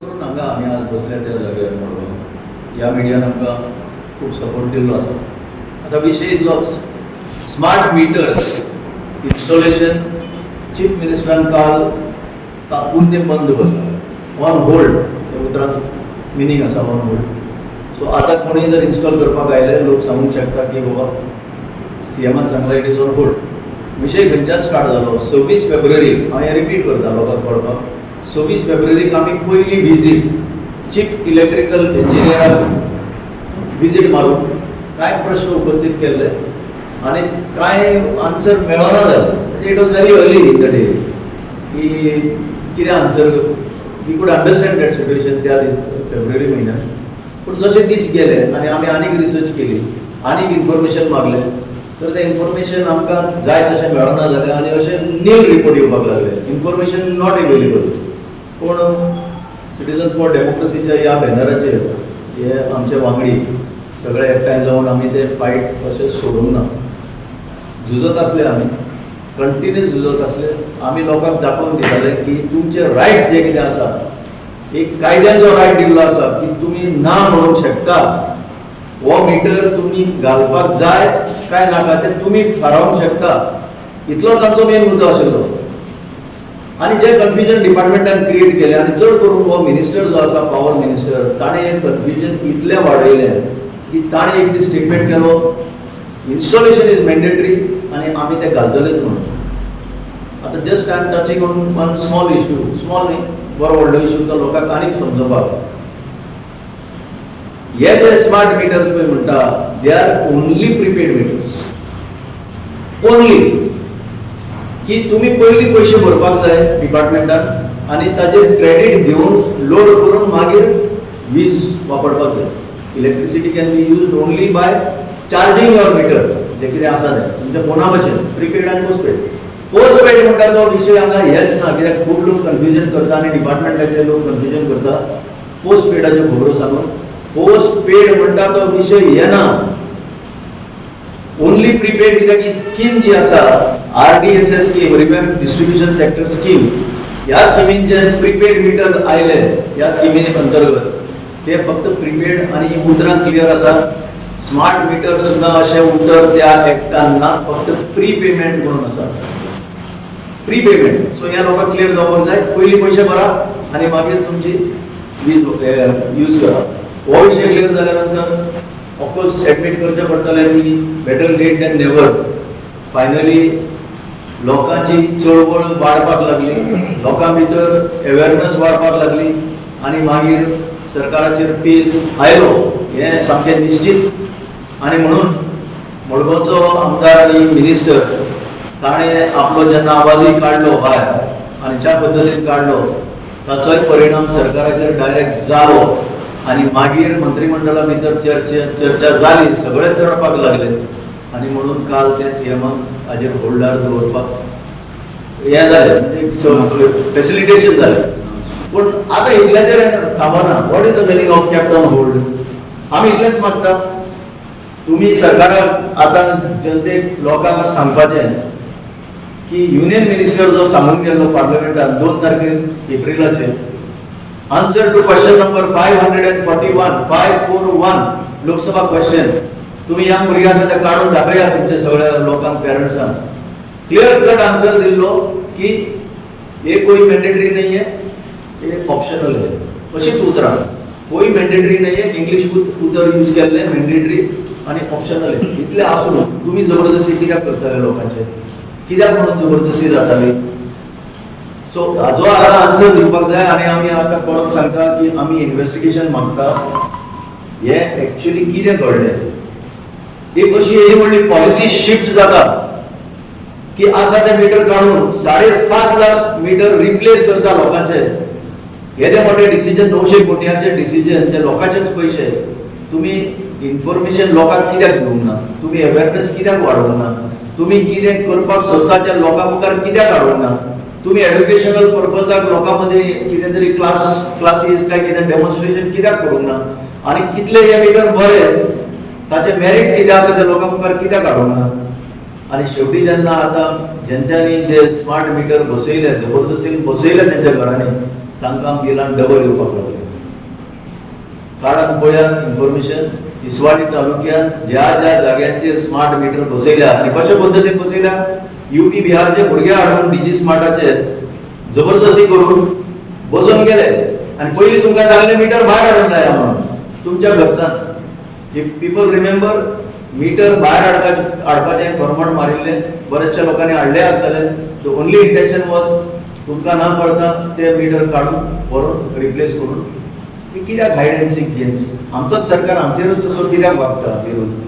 करून हांगा आमी आज बसल्या त्या जाग्यार म्हणून ह्या मिडियान आमकां खूब सपोर्ट दिल्लो आसा. आतां विशय इतलोच, स्मार्ट मिटर्स इन्स्टॉलेशन चीफ मिनिस्टरान काल तात्पुरतें बंद दवरला, ऑन होल्ड. त्या उतरांत मिनींग आसा ऑन होल्ड. सो आतां कोणूय जर इन्स्टॉल करपाक आयले लोक सांगूंक शकता की बाबा सीएमान सांगला इट इज ऑन होल्ड. विशय खंयच्यान स्टार्ट जालो? 26 फेब्रुवारी. हांव हें रिपीट करता लोकांक कळपाक. 26 फेब्रुवारीक आमी पयली विजीट चीफ इलेक्ट्रिकल इंजिनियराक विजीट मारून कांय प्रश्न उपस्थित केल्ले आनी कांय आन्सर मेळना जाले. म्हणजे it was very early in the day की कितें answer we could understand that situation त्या फेब्रुवारी म्हयन्यात. पूण जशे दीस गेले आनी आमी आनीक रिसर्च केली, आनीक इन्फॉर्मेशन मागलें, तर तें इन्फॉर्मेशन आमकां जाय तशें मेळना जालें आनी अशें नील रिपोर्ट येवपाक लागले. Information not available. पूण सिटिझन्स फॉर डेमोक्रेसीच्या ह्या बॅनराचेर हे आमचे वांगडी सगळे एकठांय जावन आमी ते फायट अशें सोडूंक ना. झुजत आसले आमी, कंटिन्यूस झुजत आसले. आमी लोकांक दाखोवन दिताले की तुमचे रायट्स जे कितें आसा, एक कायद्यान जो रायट दिल्लो आसा की तुमी ना म्हणूंक शकता, हो मिटर तुमी घालपाक जाय काय नाका तें तुमी थारावंक शकता. इतलोच आमचो मेन मुद्दो आशिल्लो. आनी जे कन्फ्युजन डिपार्टमेंटान क्रिएट केलें आनी चड करून हो मिनिस्टर जो आसा, पॉवर मिनिस्टर, ताणें हें कन्फ्युजन इतलें वाडयलें की ताणें एक दीस स्टेटमेंट केलो, इन्स्टॉलेशन इज मॅन्डेटरी आनी आमी तें घालतलेच म्हणून. आतां just I am touching on one small issue, small न्ही, बरो व्हडलो इशू तो लोकांक आनीक समजोवपाक. हे जे स्मार्ट मिटर्स पळय म्हणटा, they are only prepaid metres. Only की तुमी पयलीं पयशे भरपाक जाय डिपार्टमेंटान आनी ताजेर क्रेडीट घेवन लोड करून मागीर वीज वापरपाक जाय. Electricity can be used only by charging your meter, जे कितें आसा तें तुमच्या फोना भशेन प्रिपेड आनी पोस्टपेड. पोस्टपेड म्हणटा तो विशय हांगा हेच ना, कित्याक खूब लोक कन्फ्युजन करता आनी डिपार्टमेंटाचे लोक कन्फ्युजन करता पोस्टपेडाच्यो खबरो सांगून. पोस्टपेड म्हणटा तो विशय हे ना, ओनली प्रीपेड कित्याक ही स्कीम जी आसा, RDSS scheme, revamp distribution sector scheme, ह्या स्किमीन जे प्रीपेड मीटर आयले ह्या स्किमी अंतर्गत ते फक्त प्रीपेड आनी ही उतरां क्लियर आसा. स्मार्ट मीटर सुद्धा अशें उतर त्या एक्टान ना, फक्त प्री पेमेंट म्हणून आसा. Pre payment. सो ह्या लोकांक क्लियर जावपाक जाय, पयलीं पयशे भरा आनी मागीर तुमची वीज यूज करा. हो विशय क्लियर जाल्या नंतर ऑफकोर्स एडमिट करचें पडटलें की better late than never. Finally लोकांची चळवळ वाडपाक लागली, लोकां भितर अवेअरनेस वाडपाक लागली आनी मागीर सरकाराचेर पेज आयलो हें सामकें निश्चित. आनी म्हणून मडगांवचो आमदार आनी मिनिस्टर ताणें आपलो जेन्ना आवाजूय काडलो भायर आनी ज्या पद्दतीन काडलो ताचोय परिणाम सरकाराचेर डायरेक्ट जालो आनी मागीर मंत्रिमंडळा भितर चर्चा जाली, सगळे चडपाक लागले आनी म्हणून काल ते सीएमाक हाजेर होल्डार दवरपाक हें जालें, म्हणजे फेसिलिटेशन जालें. पूण आतां इतल्याचेर थांबना. What is the meaning of kept on hold? आमी इतलेंच मागता, तुमी सरकाराक आतां जनतेक लोकांक सांगपाचें की युनियन मिनिस्टर जो सांगून गेल्लो पार्लमेंटान 2 तारखेर एप्रिलाचेर, answer to question number 541 Lok Sabha question, तुम्ही ह्या भुरग्यां आसा ते काढून दाखया तुमच्या सगळ्या लोकांक, पेरेंट्सांक. क्लियर कट आन्सर दिल्लो की ये कोई मैंडेटरी नहीं है, ये ऑप्शनल है. अशीच उतरां, कोई मैंडेटरी नहीं है, इंग्लिश उतर यूज केल्ले, मैंडेटरी आनी ऑप्शनल है. इतले आसून तुम्ही जबरदस्ती कित्याक करताले लोकांचे? कित्याक म्हणून जबरदस्ती जाताली? सो हाजो आतां आन्सर दिवपाक जाय. आनी आमी आतां परत सांगता की आमी इन्व्हेस्टिगेशन मागता हे एक्चुअली कितें घडलें. एक अशी येदी व्हडली पॉलिसी शिफ्ट जाता की आसा ते मिटर काढून 7.5 लाख मिटर रिप्लेस करता लोकांचे. येदे मोठे डिसिजन, 900 कोटयांचे डिसिजन, जे लोकांचेच पयशे. तुम्ही इन्फॉर्मेशन लोकांक कित्याक दिवंक ना? तुम्ही अवेअरनेस कित्याक वाडोवंक ना? तुम्ही कितें करपाक सोदताच्या लोकां मुखार कित्याक हाडूंक ना? तुम्ही एड्युकेशनल पर्पजाक लोकांमध्ये कितें तरी क्लासीस काय कितें डेमॉन्स्ट्रेशन कित्याक करूंक ना? आनी कितले हे मिटर बरे, ताचे मेरिट्स कितें आसा ते लोकां मुखार कित्याक हाडूंक ना? आनी शेवटी जेन्ना आतां जेंच्यांनी जे स्मार्ट मिटर बसयले, जबरदस्तीन बसयले तेंच्या घरांनी, तांकां बिलां डबल येवपाक लागले. काळान पळयात इन्फॉर्मेशन, तिसवाडी तालुक्यांत ज्या ज्या जाग्यांचेर स्मार्ट मिटर बसयल्या आनी कशा पद्दतीन बसयल्या, UP बिहारचे भुरगे हाडून DG स्मार्टाचेर जबरदस्ती करून बसून गेले आनी पयलीं तुमकां सांगलें मिटर भायर हाडून लाया म्हणून तुमच्या खर्चान. इफ पीपल रिमेंबर, मिटर भायर हाडपाचें फॉर्मट मारिल्लें बरेचशा लोकांनी हाडलें आसतलें. सो ओनली इंटेंशन वॉज तुमकां न कळटा ते मिटर काडून व्हरून रिप्लेस करून. ही कित्याक हायड एंड सीक गेम्स? आमचोच सरकार आमचेरूच असो कित्याक वागता विरोध?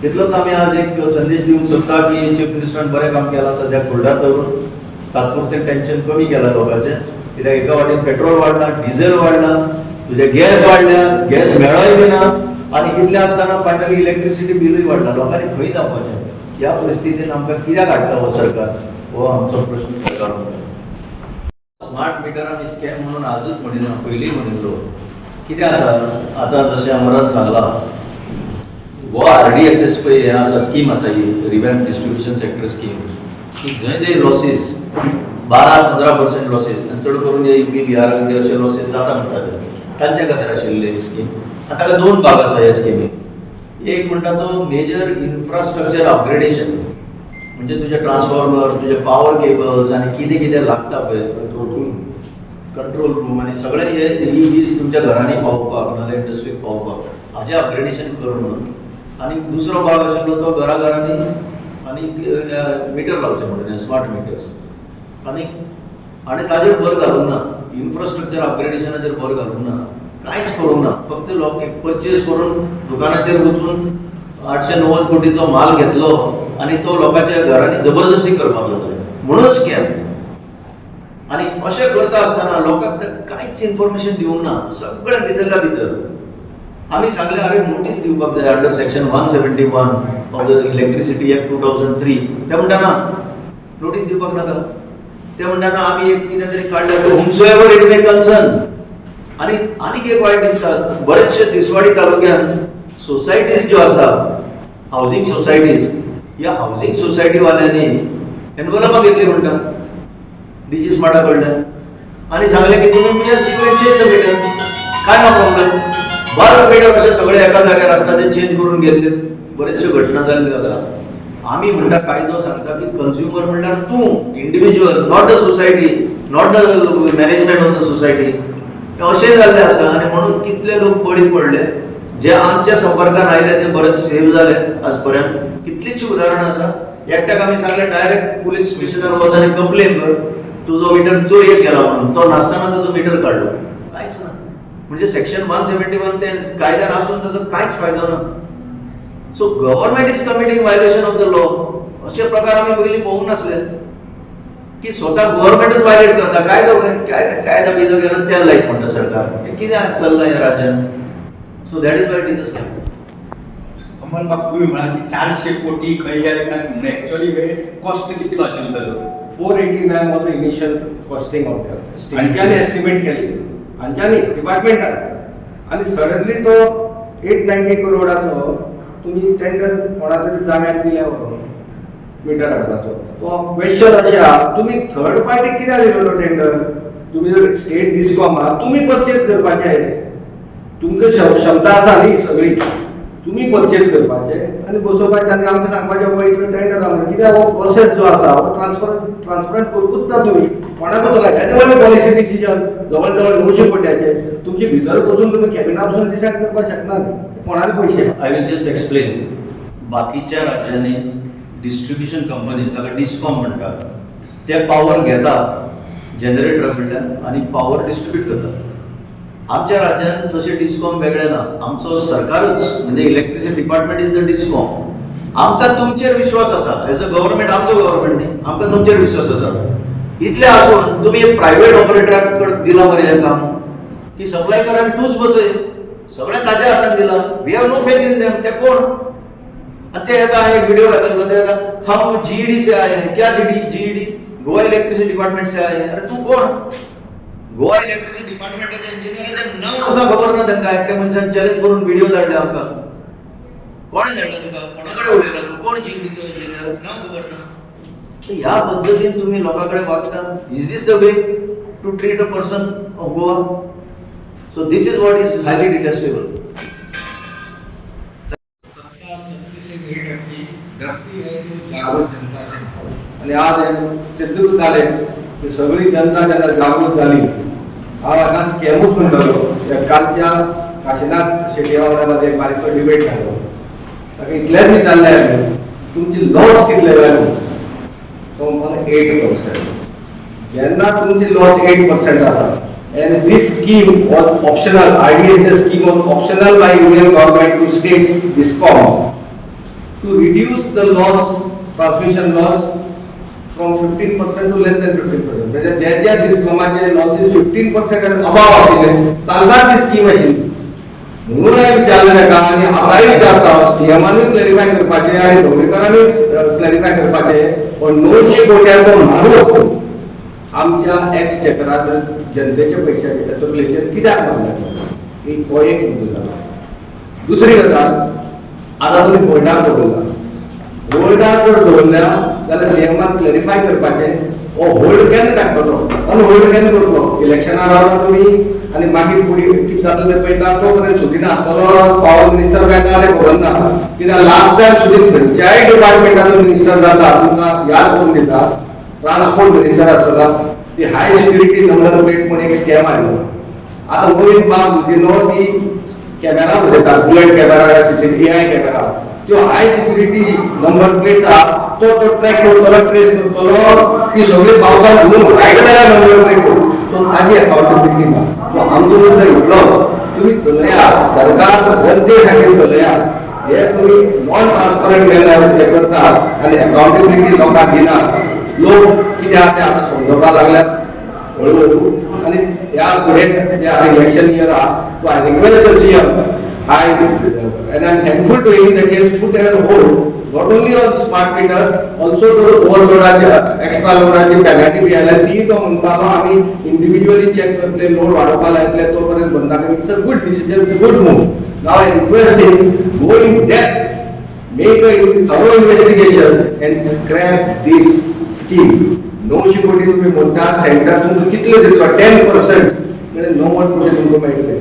इतलोच आमी आज एक संदेश दिवंक सोदता की चीफ मिनिस्टरान बरें काम केलां. सद्याक फुडल्यार दवरून तात्पुरतें टेन्शन कमी केलां लोकांचें. कित्याक एका वाटेन पेट्रोल वाडला, डिझेल वाडला, तुजे गॅस वाडल्या, गॅस मेळय बी ना, आनी इतलें आसतना फायनली इलेक्ट्रिसिटी बिलूय वाडला. लोकांनी खंय धांवपाचें? ह्या परिस्थितीन आमकां कित्याक हाडटा हो सरकार? हो आमचो प्रश्न सरकाराक. स्मार्ट मिटर आमी स्कॅम म्हणून आजूच म्हणिना, पयलीं म्हणिल्लो. कितें आसा, आतां जशें अमरान सांगला, हो RDSS पळय हें आसा, स्कीम आसा ही रिव्हॅम्प डिस्ट्रिब्युशन सेक्टर स्कीम. की जंय जंय लॉसीस 12-15% लॉसीस आनी चड करून जे UP बिहाराक अशे लॉसीस जाता म्हणटा ते तांचे खातीर आशिल्ली ही स्कीम. आतां ताका दोन भाग आसा ह्या स्किमीक. एक म्हणटा तो मेजर इन्फ्रास्ट्रक्चर अपग्रेडेशन, म्हणजे तुजे ट्रान्सफॉर्मर, तुजे पावर केबल्स आनी कितें कितें लागता पळय कंट्रोल रूम आनी सगळे हे वीज तुमच्या घरांनी पावोवपाक नाल्यार इंडस्ट्रीक पावोवपाक हाजें अपग्रेडेशन कर म्हणून. आनी दुसरो भाग आशिल्लो तो घराघरांनी आनी मिटर लावचे म्हणून स्मार्ट मिटर्स. आनी ताजेर भर घालूंक ना, इन्फ्रास्ट्रक्चर अपग्रेडेशनाचेर भर घालूंक ना, कांयच करूंक ना. फक्त लोक एक परचेज करून दुकानाचेर वचून 890 कोटीचो माल घेतलो आनी तो लोकांच्या घरांनी जबरदस्ती करपाक लागले म्हणून स्कॅम. आनी अशें करता आसतना लोकांक कांयच इन्फॉर्मेशन दिवंक ना, सगळें भितरल्या भितर. आमी सांगलें अरे नोटीस दिवपाक जाय under section 171 of the electricity act 2003. ते म्हणटा ना, नोटीस दिवपाक नाका. ते म्हणटा ना, आमी एक कितें तरी काडलें हुमसोएवर इट मे कन्सर्न. आनी आनीक एक वायट दिसता, बरेचशे तिसवाडी तालुक्यांत सोसायटीज ज्यो आसा, हावजींग सोसायटीज, ह्या हावजींग सोसायटी वाल्यांनी एनवलपां घेतली म्हणटा DG स्मार्टा कडल्यान आनी सांगलें की तुमी चेंज द मिटर. काय ना प्रॉब्लेम, 12 मिटर अशे सगळे एका जाग्यार आसता ते चेंज करून गेल्ले बरेचशे घटना जाल्ल्यो आसा. आमी म्हणटा कायदो सांगता की कंज्युमर म्हणल्यार तूं individual, not the society, not the management of the society. अशें जाल्लें आसा आनी म्हणून कितले लोक बळी पडले. जे आमच्या संपर्कान आयले ते बरेच सेव्ह जाले आज पर्यंत. कितलींची उदाहरणां आसा. एकट्याक आमी सांगलें डायरेक्ट पुलीस स्टेशनार वच आनी कंप्लेन कर, तुजो मिटर चोरयेक गेला म्हणून. तो नासतना तुजो मिटर काडलो, कांयच ना. म्हणजे सेक्शन 171 ते कायद्यान आसून ताजो कांयच फायदो ना. So government is committing violation of the law. अशे प्रकार आमी पयलीं पळोवंक नासले की स्वता गव्हर्नमेंटच वायलेट करता. कायदा बिजो गेलो त्या लायक म्हणटा सरकार. हे कित्याक चल्लां ह्या राज्यान? So that is why it is a scam. Kamal बाब तुम्ही म्हणाल की 400 कोटी खंय गेले काय म्हणजे ऍक्च्युअली कॉस्ट कितलो आशिल्लो ताजो? 489 was the initial costing of that. हांच्यानी एस्टिमेट केली, हांच्यानी डिपार्टमेंटान. आणि सडनली तो 890 करोडाचो तुम्ही टेंडर कोणा तरी जाम्याक दिल्यावर मिटर हाडपाचो. तो क्वेश्चन अशें आहा, तुम्ही थर्ड पार्टीक कित्याक दिलो तो टेंडर? तुम्ही जर स्टेट डिस्कॉम आहा, तुम्ही परचेज करपाचे. तुमकां क्षमता आसा न्ही सगळी, तुम्ही परचेज करपाचे आनी बसोवपाचे आनी आमकां सांगपाचें पळय इतलो टेंडर आहा म्हणून. कित्याक हो प्रोसेस जो आसा हो ट्रान्सपरंट करूंकूच ना तुम्ही. कोणाकूच तो काय व्हडलें पॉलिसी डिसिजन जवळ जवळ 900 कोट्याचे तुमची भितर बसून तुम्ही कॅबिना बसून डिसायड करपाक शकना. कोणाले पयशे? I will just explain. बाकीच्या राज्यांनी डिस्ट्रिब्युशन कंपनीज ताका डिस्कॉम म्हणटात, ते पावर घेतात जनरेटर कडल्यान आनी पावर डिस्ट्रिब्यूट करतात. आमच्या राज्यात तसे डिस्कॉम वेगळे ना. आमचो सरकारच म्हणजे electricity department is the discom. आमकां तुमचेर विश्वास आसा एज अ गव्हर्नमेंट. आमचो गव्हर्नमेंट न्ही, आमकां तुमचेर विश्वास आसा. इतले आसून तुमी एक प्रायव्हेट ऑपरेटराक दिला मरे हें काम की सप्लाय कर आनी तूंच बसय. सगळें ताज्या हातान दिलां. We have no faith in them. ते कोण? आनी ते येता एक व्हिडिओ घातलो, ते येता हम GED से आए हैं. क्या GED? गोवा इलेक्ट्रिसिटी डिपार्टमेंट से आए हैं. अरे तू कोण? गोवा इलेक्ट्रिसिटी डिपार्टमेंटाचे इंजिनियराचें नांव सुद्धा खबर ना तांकां. एकट्या मनशान चॅलेंज करून व्हिडिओ धाडले आमकां. कोणे धाडला तुका? कोणा कडेन उलयला तूं? कोण GEDचो इंजिनियर? नांव खबर ना. ह्या पद्दतीन तुम्ही लोकां कडेन वागता. Is this the way? to treat a person of Goa. So this is what is highly detestable. सत्ता सत्य से नहीं डरती, डरती है तो जागृत जनता से। आणि आज सिद्ध झाले की सगळी जनता ज्यांना जागृत झाली, हा आता स्कॅमच म्हणतो. कालच्या काशीनाथ शेट्टीवाड्यामध्ये एक बारीक डिबेट झालो. तर इतल्याच मी चालले आहे, तुमची लॉस कितले झाली? तो मला 8%. जेन्ना तुमची लॉस 8% आसा, and this scheme was optional, IDSS scheme was optional by Union government to states DISCOM to reduce the loss, transmission loss from 15% to less than 15%. म्हणजे ज्या डिस्कॉमाचे लॉसेस 15% अबाव आशिल्ले तांकां ती स्कीम आशिल्ली. म्हणून हांवें विचारलें का, आनी आतांय विचारता, सीएमानूय क्लॅरिफाय करपाचें आनी ढवळीकरांनीय क्लॅरिफाय करपाचें. पण 900 कोट्यांचो मारूक आमच्या एक्स चेकरात जनतेचे पैशाचे तकलेचेर कित्याक मारले? हो एक मुद्दो जाला. दुसरी गजाल, आतां तुमी होल्डार दवरला. होल्डार जर दवरल्या जाल्यार सीएमान क्लॅरिफाय करपाचें, हो होल्ड केन्ना काडटलो, अनहोल्ड केन्ना करतलो? इलेक्शनार रावला तुमी आनी मागीर फुडें कितें जातलें तें पळयता. तो पर्यंत सुदीन आसतलो पावर मिनिस्टर काय ना तें खबर ना. कित्याक लास्ट टायम सुदीन खंयच्याय डिपार्टमेंटाचो मिनिस्टर जाता, तुमकां याद करून दिता, ट्रान्सपोर्ट मिनिस्टर आसतला, ती हाय सिक्युरिटी नंबर प्लेट म्हणून एक स्कॅम आयलो. आता मोहित बाब नो ती कॅमेरा बसयतात, bullet camera, CCTV AI camera, त्यो हाय सिक्युरिटी नंबर प्लेट आहा, तो ट्रॅक करतलो, ट्रेस करतलो, ती सगळी पावसान घुमून भायर जाल्यार नंबर प्लेट, तो ताजी अकाउंटेबिलिटी ना. तो आमचो मुद्दो इतलो, तुम्ही चलया, सरकार जनते खातीर चलया. हे तुम्ही नॉन ट्रान्सपरंट केल्यार हे करता आनी अकाउंटेबिलिटी लोकांक दिना. लोक कितें आहा तें आतां समजपाक लागल्यात हळूहळू. आनी ह्या फुडें जे आतां इलेक्शन इयर आहा, तो I request the CM, and I'm thankful to him that he has put a hold not only on smart meter, also to overload, extra load penalty बी आयल्या. ती तो म्हणपालो आमी इंडिव्हिज्युअली चेक करतले, लोड वाडोवपाक लायतले, तो पर्यंत बंद करून. It's a good decision, good move. Now I request him, go in depth, make a thorough investigation and scrap this scheme. 900 कोटी तुम्ही म्हणटा, सेंटर तुमकां कितले दितलो? 10%, म्हणजे 90 कोटी तुमकां मेळटले.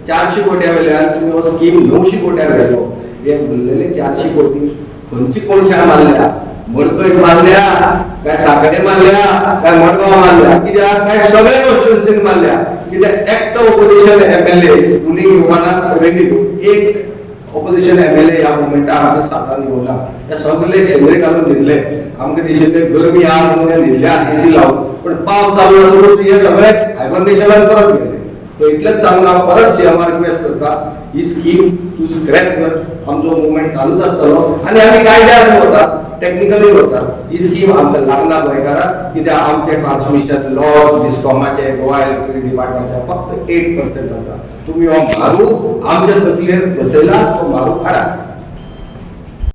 400 कोट्या वयल्यान तुमी हो स्कीम 900 कोट्यार व्हेलो. हे उरलेले 400 कोटी खंयची कोणशां मारल्या? मडकय मारल्या काय साखरे मारल्या काय मडगांव मारल्या? कित्याक काय सगळे गोष्टी मारल्या? कित्याक एक्ट ऑपोजिशन MLA रुलींग युवानाक रेव्हेन्यू एक ऑपोजिशन MLA ह्या मुवमेंटाक आमच्या सातान येवला. हे सगळे शेवरे घालून दितले. आमकां दिशिल्ले गरमी आहा म्हणून दितल्या AC लावन, पण पावस चालू जातकूच हे सगळे हायबरनेशनान परत गेले. तो इतलेच सांगून हांव परत सीएमाक रिक्वेस्ट करता, ही स्कीम तूं स्क्रॅप कर. आमचो मुवमेंट चालूच आसतलो आनी आमी कायद्यान वता, टेक्निकली वता. ही स्कीम आमकां लागना गोंयकाराक, कित्याक आमचे ट्रान्समिशन लॉस डिस्कॉमाचे, गोवा इलेक्ट्रिसिटी डिपार्टमेंटाचे फक्त 8% आसा. तुम्ही हो मारू आमच्या तकलेर बसयला, तो मारू काडा.